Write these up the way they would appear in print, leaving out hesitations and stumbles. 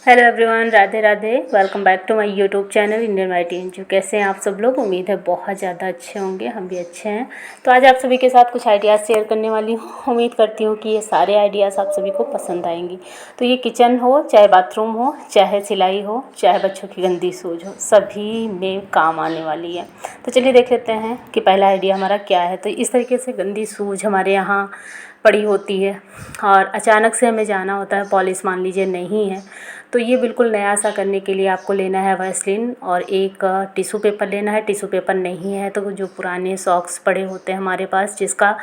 Hello everyone, Radhe Radhe. Welcome back to my YouTube channel Indian YT Anju. कैसे हैं आप सब लोग? उम्मीद है बहुत ज़्यादा अच्छे होंगे, हम भी अच्छे हैं। तो आज आप सभी के साथ कुछ आइडियाज़ शेयर करने वाली हूँ। उम्मीद करती हूँ कि ये सारे आइडियाज़ आप सभी को पसंद आएंगी। तो ये किचन हो, चाहे बाथरूम हो, चाहे सिलाई हो, चाहे बच्चों की गंदी सूझ हो, सभी में काम आने वाली है। तो चलिए देख लेते हैं कि पहला आइडिया हमारा क्या है। तो इस तरीके से गंदी सूझ हमारे यहाँ पड़ी होती है और अचानक से हमें जाना होता है, पॉलिश मान लीजिए नहीं है, तो ये बिल्कुल नया सा करने के लिए आपको लेना है वैसलीन और एक टिश्यू पेपर लेना है। टिश्यू पेपर नहीं है तो जो पुराने सॉक्स पड़े होते हैं हमारे पास, जिसका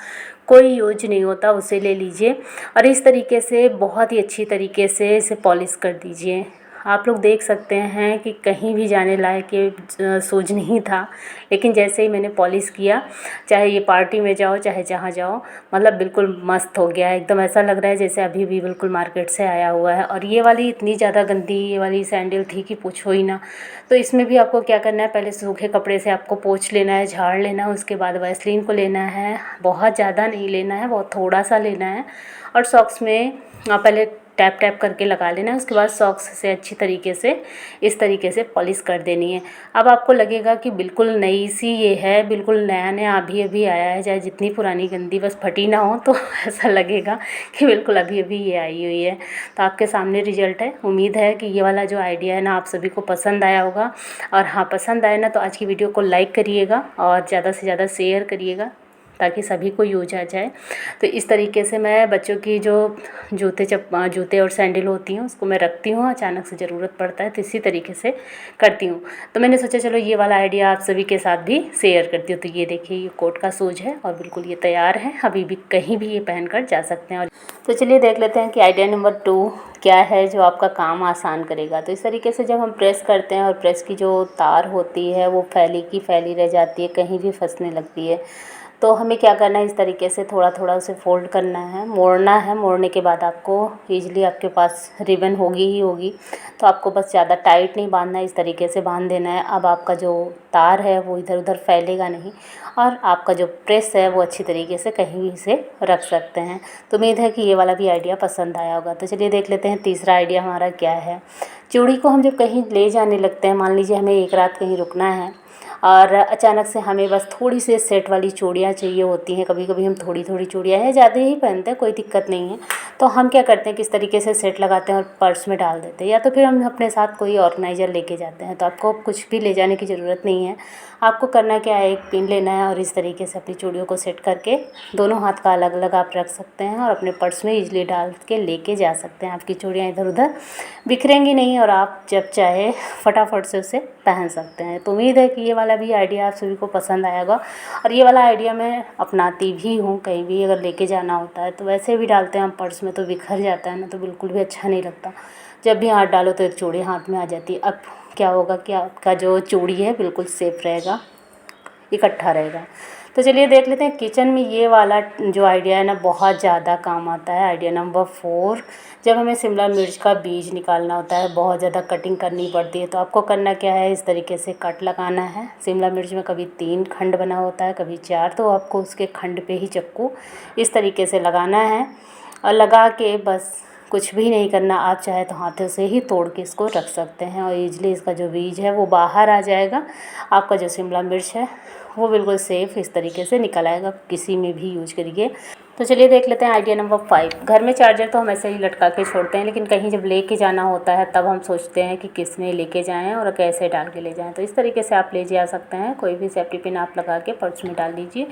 कोई यूज नहीं होता, उसे ले लीजिए और इस तरीके से बहुत ही अच्छी तरीके से इसे पॉलिश कर दीजिए। आप लोग देख सकते हैं कि कहीं भी जाने लायक ये सूझ नहीं था, लेकिन जैसे ही मैंने पॉलिश किया, चाहे ये पार्टी में जाओ चाहे जहाँ जाओ, मतलब बिल्कुल मस्त हो गया है। एकदम ऐसा लग रहा है जैसे अभी भी बिल्कुल मार्केट से आया हुआ है। और ये वाली इतनी ज़्यादा गंदी ये वाली सैंडल थी कि पूछो ही ना। तो इसमें भी आपको क्या करना है, पहले सूखे कपड़े से आपको पोंछ लेना है, झाड़ लेना है। उसके बाद वैसलीन को लेना है, बहुत ज़्यादा नहीं लेना है, बहुत थोड़ा सा लेना है। और सॉक्स में पहले टैप टैप करके लगा लेना है। उसके बाद सॉक्स से अच्छी तरीके से इस तरीके से पॉलिश कर देनी है। अब आपको लगेगा कि बिल्कुल नई सी ये है, बिल्कुल नया नया अभी अभी आया है, चाहे जितनी पुरानी गंदी बस फटी ना हो तो ऐसा लगेगा कि बिल्कुल अभी अभी ये आई हुई है। तो आपके सामने रिजल्ट है। उम्मीद है कि ये वाला जो आइडिया है ना, आप सभी को पसंद आया होगा। और हाँ, पसंद आए ना तो आज की वीडियो को लाइक करिएगा और ज़्यादा से ज़्यादा शेयर करिएगा ताकि सभी को यूज आ जाए। तो इस तरीके से मैं बच्चों की जो जूते और सैंडल होती हैं उसको मैं रखती हूँ, अचानक से ज़रूरत पड़ता है तो इसी तरीके से करती हूँ। तो मैंने सोचा चलो ये वाला आइडिया आप सभी के साथ भी शेयर करती हूँ। तो ये देखिए, ये कोट का सूज है और बिल्कुल ये तैयार है, अभी भी कहीं भी ये पहन कर जा सकते हैं। और तो चलिए देख लेते हैं कि आइडिया नंबर 2 क्या है जो आपका काम आसान करेगा। तो इस तरीके से जब हम प्रेस करते हैं और प्रेस की जो तार होती है वो फैली की फैली रह जाती है, कहीं भी फंसने लगती है, तो हमें क्या करना है, इस तरीके से थोड़ा थोड़ा उसे फोल्ड करना है, मोड़ना है। मोड़ने के बाद आपको ईजिली आपके पास रिबन होगी ही होगी, तो आपको बस ज़्यादा टाइट नहीं बांधना है, इस तरीके से बांध देना है। अब आपका जो तार है वो इधर उधर फैलेगा नहीं और आपका जो प्रेस है वो अच्छी तरीके से कहीं भी इसे रख सकते हैं। तो उम्मीद है कि ये वाला भी आइडिया पसंद आया होगा। तो चलिए देख लेते हैं तीसरा आइडिया हमारा क्या है। चूड़ी को हम जब कहीं ले जाने लगते हैं, मान लीजिए हमें एक रात कहीं रुकना है और अचानक से हमें बस थोड़ी सी सेट वाली चूड़ियाँ चाहिए होती हैं। कभी कभी हम थोड़ी थोड़ी चूड़ियाँ हैं, ज़्यादा ही पहनते हैं, कोई दिक्कत नहीं है। तो हम क्या करते हैं, किस तरीके से सेट लगाते हैं और पर्स में डाल देते हैं, या तो फिर हम अपने साथ कोई ऑर्गेनाइज़र लेके जाते हैं। तो आपको कुछ भी ले जाने की ज़रूरत नहीं है। आपको करना क्या है, एक पिन लेना है और इस तरीके से अपनी चूड़ियों को सेट करके दोनों हाथ का अलग अलग आप रख सकते हैं और अपने पर्स में ईजिली डाल के लेके जा सकते हैं। आपकी चूड़ियाँ इधर उधर बिखरेंगी नहीं और आप जब चाहे फटाफट से उसे पहन सकते हैं। तो उम्मीद है कि ये वाला भी आइडिया आप सभी को पसंद आएगा। और ये वाला आइडिया मैं अपनाती भी हूँ, कहीं भी अगर लेके जाना होता है तो वैसे भी डालते हैं हम पर्स में तो बिखर जाता है ना, तो बिल्कुल भी अच्छा नहीं लगता। जब भी हाथ डालो तो एक चूड़ी हाथ में आ जाती है। अब क्या होगा कि आपका जो चूड़ी है बिल्कुल सेफ रहेगा, इकट्ठा रहेगा। तो चलिए देख लेते हैं किचन में ये वाला जो आइडिया है ना, बहुत ज़्यादा काम आता है। आइडिया नंबर 4, जब हमें शिमला मिर्च का बीज निकालना होता है, बहुत ज़्यादा कटिंग करनी पड़ती है, तो आपको करना क्या है, इस तरीके से कट लगाना है। शिमला मिर्च में कभी 3 खंड बना होता है, कभी 4, तो आपको उसके खंड पे ही चाकू इस तरीके से लगाना है और लगा के बस कुछ भी नहीं करना। आप चाहे तो हाथों से ही तोड़ के इसको रख सकते हैं और ईजिली इसका जो बीज है वो बाहर आ जाएगा। आपका जो शिमला मिर्च है वो बिल्कुल सेफ़ इस तरीके से निकल आएगा, किसी में भी यूज करिए। तो चलिए देख लेते हैं आइडिया नंबर 5। घर में चार्जर तो हम ऐसे ही लटका के छोड़ते हैं, लेकिन कहीं जब लेके जाना होता है तब हम सोचते हैं कि किस में लेके जाएं और कैसे डाल के ले जाएं। तो इस तरीके से आप ले जा सकते हैं, कोई भी सेफ्टी पिन आप लगा के पर्स में डाल दीजिए,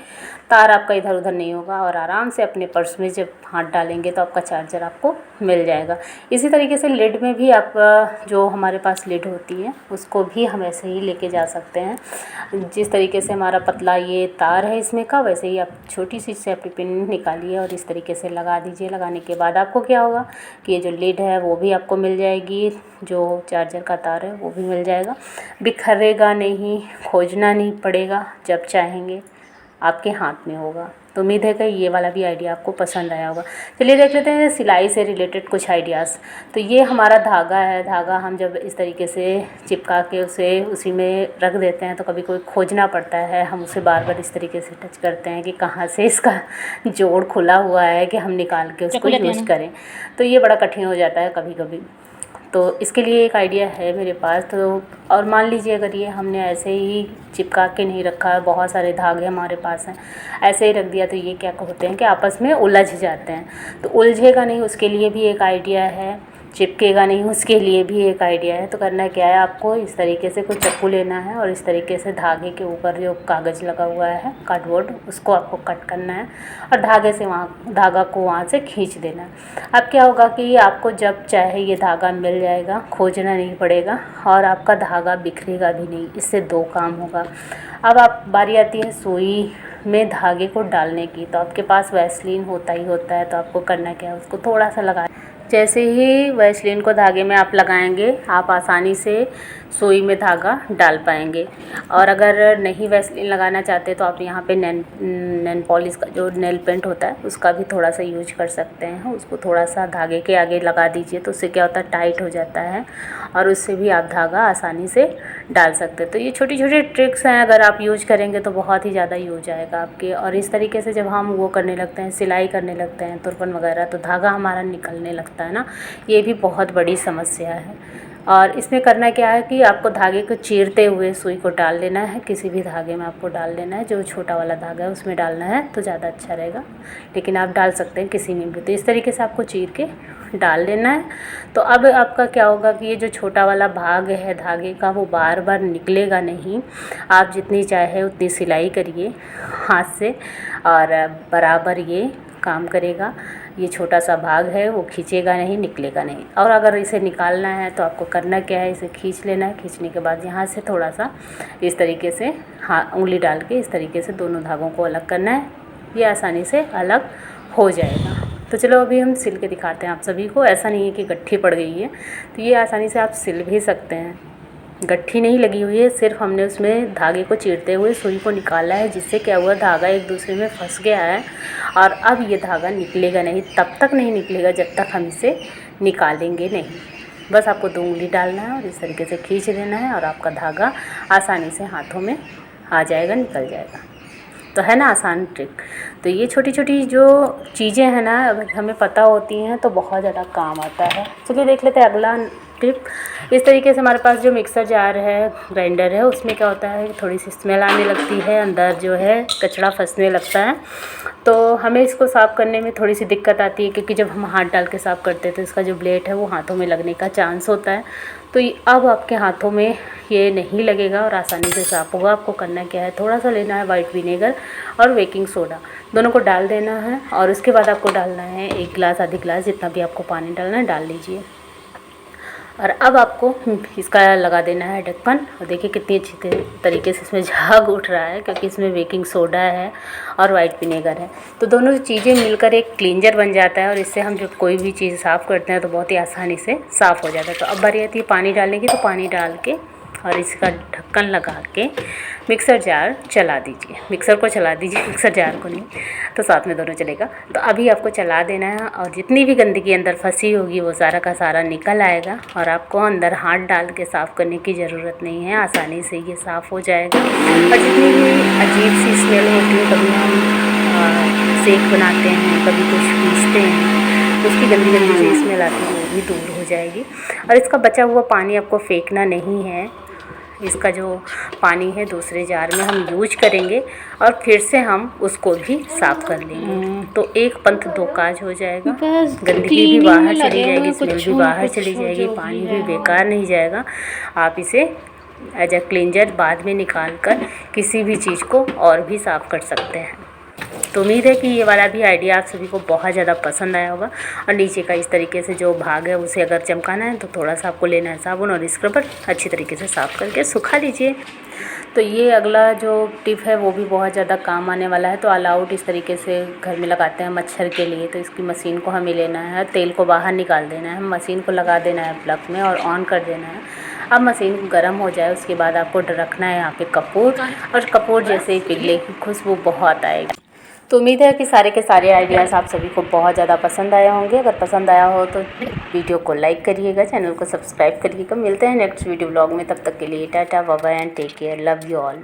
तार आपका इधर उधर नहीं होगा और आराम से अपने पर्स में जब हाथ डालेंगे तो आपका चार्जर आपको मिल जाएगा। इसी तरीके से लिड में भी आप जो हमारे पास लिड होती है उसको भी हम ऐसे ही लेके जा सकते हैं। जिस तरीके से हमारा पतला ये तार है इसमें का, वैसे ही आप छोटी सी सेफ्टी पिन निकालिए और इस तरीके से लगा दीजिए। लगाने के बाद आपको क्या होगा कि ये जो लिड है वो भी आपको मिल जाएगी, जो चार्जर का तार है वो भी मिल जाएगा, बिखरेगा नहीं, खोजना नहीं पड़ेगा, जब चाहेंगे आपके हाथ में होगा। तो उम्मीद है कि ये वाला भी आइडिया आपको पसंद आया होगा। चलिए देख लेते हैं सिलाई से रिलेटेड कुछ आइडियाज़। तो ये हमारा धागा है, धागा हम जब इस तरीके से चिपका के उसे उसी में रख देते हैं तो कभी कोई खोजना पड़ता है, हम उसे बार बार इस तरीके से टच करते हैं कि कहाँ से इसका जोड़ खुला हुआ है कि हम निकाल के उसको यूज करें, तो ये बड़ा कठिन हो जाता है कभी कभी। तो इसके लिए एक आइडिया है मेरे पास। तो और मान लीजिए अगर ये हमने ऐसे ही चिपका के नहीं रखा है, बहुत सारे धागे हमारे पास हैं, ऐसे ही रख दिया, तो ये क्या होते हैं कि आपस में उलझ जाते हैं। तो उलझेगा नहीं, उसके लिए भी एक आइडिया है। चिपकेगा नहीं, उसके लिए भी एक आइडिया है। तो करना क्या है, आपको इस तरीके से कोई चाकू लेना है और इस तरीके से धागे के ऊपर जो कागज़ लगा हुआ है कार्डबोर्ड, उसको आपको कट करना है और धागे से धागा को वहाँ से खींच देना है। अब क्या होगा कि आपको जब चाहे ये धागा मिल जाएगा, खोजना नहीं पड़ेगा और आपका धागा बिखरेगा भी नहीं। इससे 2 काम होगा। अब आप बारी आती है सुई में धागे को डालने की। तो आपके पास वैसलीन होता ही होता है, तो आपको करना क्या है, उसको थोड़ा सा लगा। जैसे ही वैसलीन को धागे में आप लगाएंगे, आप आसानी से सुई में धागा डाल पाएंगे। और अगर नहीं वैसलीन लगाना चाहते तो आप यहाँ पे नेल पॉलिश का जो नेल पेंट होता है उसका भी थोड़ा सा यूज कर सकते हैं। उसको थोड़ा सा धागे के आगे लगा दीजिए, तो उससे क्या होता है, टाइट हो जाता है और उससे भी आप धागा आसानी से डाल सकते हैं। तो ये छोटी छोटी ट्रिक्स हैं, अगर आप यूज करेंगे तो बहुत ही ज़्यादा यूज आएगा आपके। और इस तरीके से जब हम वो करने लगते हैं, सिलाई करने लगते हैं, तुरपन वगैरह, तो धागा हमारा निकलने लगता है ना, ये भी बहुत बड़ी समस्या है। और इसमें करना क्या है कि आपको धागे को चीरते हुए सुई को डाल लेना है। किसी भी धागे में आपको डाल लेना है, जो छोटा वाला धागा है उसमें डालना है तो ज़्यादा अच्छा रहेगा, लेकिन आप डाल सकते हैं किसी में भी। तो इस तरीके से आपको चीर के डाल लेना है। तो अब आपका क्या होगा कि ये जो छोटा वाला भाग है धागे का, वो बार बार निकलेगा नहीं। आप जितनी चाहे उतनी सिलाई करिए हाथ से और बराबर ये काम करेगा। ये छोटा सा भाग है, वो खींचेगा नहीं, निकलेगा नहीं। और अगर इसे निकालना है तो आपको करना क्या है, इसे खींच लेना है। खींचने के बाद यहाँ से थोड़ा सा इस तरीके से उंगली डाल के इस तरीके से दोनों धागों को अलग करना है। ये आसानी से अलग हो जाएगा। तो चलो अभी हम सिल के दिखाते हैं आप सभी को। ऐसा नहीं है कि गट्ठी पड़ गई है, तो ये आसानी से आप सिल भी सकते हैं। गट्ठी नहीं लगी हुई है, सिर्फ हमने उसमें धागे को चीरते हुए सुई को निकाला है, जिससे क्या हुआ, धागा एक दूसरे में फंस गया है और अब ये धागा निकलेगा नहीं। तब तक नहीं निकलेगा जब तक हम इसे निकालेंगे नहीं। बस आपको 2 उंगली डालना है और इस तरीके से खींच लेना है और आपका धागा आसानी से हाथों में आ जाएगा, निकल जाएगा। तो है ना आसान ट्रिक। तो ये छोटी छोटी जो चीज़ें हैं ना, अगर हमें पता होती हैं तो बहुत ज़्यादा काम आता है। चलिए देख लेते हैं अगला टिप। इस तरीके से हमारे पास जो मिक्सर जार है, ग्राइंडर है, उसमें क्या होता है, थोड़ी सी स्मेल आने लगती है, अंदर जो है कचरा फंसने लगता है। तो हमें इसको साफ़ करने में थोड़ी सी दिक्कत आती है, क्योंकि जब हम हाथ डाल के साफ़ करते हैं तो इसका जो ब्लेड है वो हाथों में लगने का चांस होता है। तो अब आपके हाथों में ये नहीं लगेगा और आसानी से साफ़ होगा। आपको करना क्या है, थोड़ा सा लेना है वाइट विनेगर और बेकिंग सोडा, दोनों को डाल देना है और उसके बाद आपको डालना है 1 गिलास, आधी गिलास, जितना भी आपको पानी डालना है डाल लीजिए। और अब आपको इसका लगा देना है ढक्कन। और देखिए कितनी अच्छी तरीके से इसमें झाग उठ रहा है, क्योंकि इसमें बेकिंग सोडा है और वाइट विनेगर है। तो दोनों चीज़ें मिलकर एक क्लींजर बन जाता है और इससे हम जब कोई भी चीज़ साफ़ करते हैं तो बहुत ही आसानी से साफ़ हो जाता है। तो अब बारी आती है पानी डालने की। तो पानी डाल के और इसका ढक्कन लगा के मिक्सर जार चला दीजिए। मिक्सर को चला दीजिए, मिक्सर जार को नहीं, तो साथ में दोनों चलेगा। तो अभी आपको चला देना है और जितनी भी गंदगी अंदर फंसी होगी वो सारा का सारा निकल आएगा और आपको अंदर हाथ डाल के साफ़ करने की ज़रूरत नहीं है, आसानी से ये साफ़ हो जाएगा। और जितनी भी अजीब सी स्मेल होती है, कभी हम सेक बनाते हैं, कभी कुछ पीसते हैं, उसकी गंदी गंदी सी स्मेल आती है, वो भी दूर हो जाएगी। और इसका बचा हुआ पानी आपको फेंकना नहीं है। इसका जो पानी है दूसरे जार में हम यूज करेंगे और फिर से हम उसको भी साफ़ कर लेंगे। तो एक पंथ 2 काज हो जाएगा। गंदगी भी बाहर चली जाएगी, स्मेल भी बाहर चली जाएगी, पानी भी बेकार नहीं जाएगा। आप इसे एज अ क्लींजर बाद में निकाल कर किसी भी चीज़ को और भी साफ़ कर सकते हैं। तो उम्मीद है कि ये वाला भी आइडिया आप सभी को बहुत ज़्यादा पसंद आया होगा। और नीचे का इस तरीके से जो भाग है उसे अगर चमकाना है तो थोड़ा सा आपको लेना है साबुन और स्क्रबर, अच्छी तरीके से साफ़ करके सुखा लीजिए। तो ये अगला जो टिप है वो भी बहुत ज़्यादा काम आने वाला है। तो ऑल आउट इस तरीके से घर में लगाते हैं मच्छर के लिए। तो इसकी मशीन को हमें लेना है, तेल को बाहर निकाल देना है, मशीन को लगा देना है प्लग में और ऑन कर देना है। अब मशीन गर्म हो जाए उसके बाद आपको रखना है यहाँ पे कपूर, और कपूर जैसे ही पिघलेगी खुशबू बहुत आएगी। तो उम्मीद है कि सारे के सारे आइडियाज़ आप सभी को बहुत ज़्यादा पसंद आए होंगे। अगर पसंद आया हो तो वीडियो को लाइक करिएगा, चैनल को सब्सक्राइब करिएगा। मिलते हैं नेक्स्ट वीडियो ब्लॉग में, तब तक के लिए tata bye bye and take care, love you all.